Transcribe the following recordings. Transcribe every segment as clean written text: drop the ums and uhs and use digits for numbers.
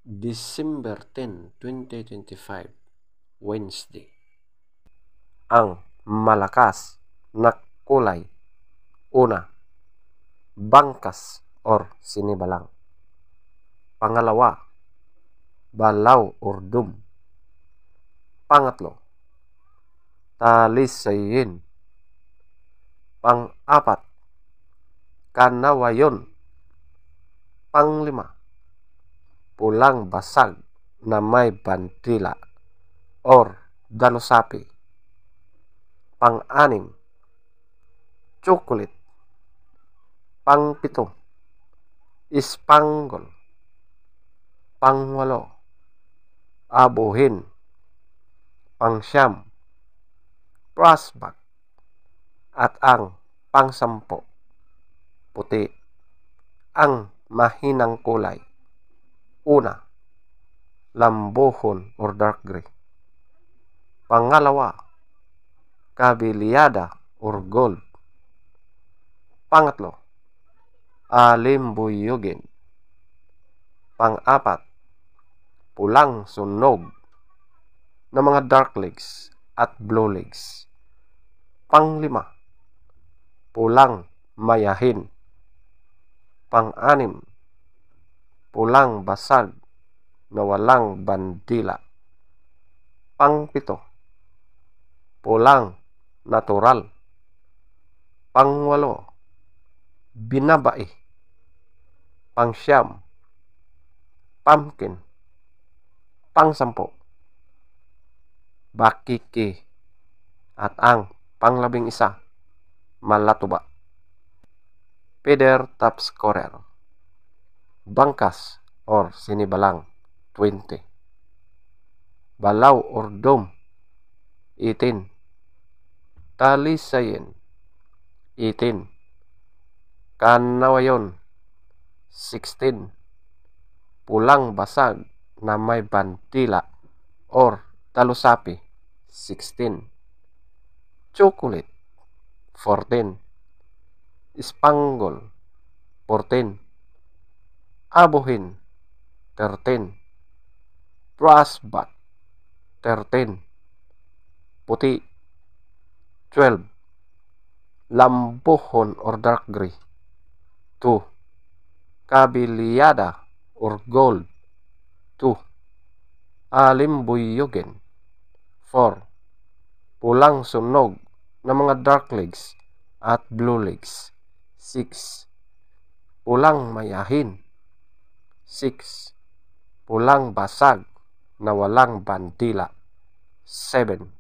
December 10, 2025, Wednesday. Ang malakas na kulay. Una, bangkas or sinibalang. Pangalawa, balaw or dum. Pangatlo, talisayin. Pang-apat, kanawayon. Panglima, pulang basag na may bandila or dalusapi. Pang-anim, chocolate. Pang-pito, ispanggol. Pang-walo, abuhin. Pang-siyam, prosbak. At ang pang-sampo, puti. Ang mahinang kulay. Una, lambuhon or dark gray. Pangalawa, kabilyada or gold. Pangatlo, alimbuyugin. Pang-apat, pulang sunog na mga dark legs at blue legs. Panglima, pulang mayahin. Pang-anim, pulang basag na walang bandila. Pang-pito, pulang natural. Pang-walo, binabai. Pang-siyam, pumpkin. Pang-sampo, bakiki. At ang panglabing isa, malatuba. Feather top scorer. Bangkas or sinibalang, 20. Balaw or dome, 18. Talisayin, 18. Kanawayon, 16. Pulang basag na may bandila or talusapi, 16. Chocolate, 14. Ispanggol, 14. Abuhin, 13. Prosbak, 13. Puti, 12. Lambuhon or dark gray, 2. Kabilyada or gold, 2. Alimbuyugin, 4. Pulang sunog na mga dark legs at blue legs, 6. Pulang mayahin, 6. Pulang basag na walang bandila, 7.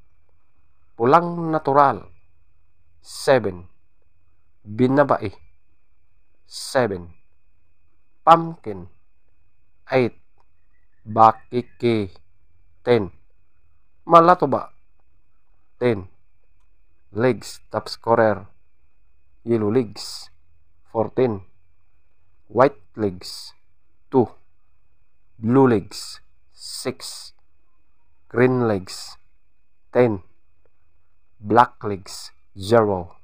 Pulang natural, 7. Binabai, 7. Pumpkin, 8. Bakiki, 10. Malatuba, 10. Legs top scorer, yellow legs, 14. White legs, 2. Blue legs, 6. Green legs, 10. Black legs, 0.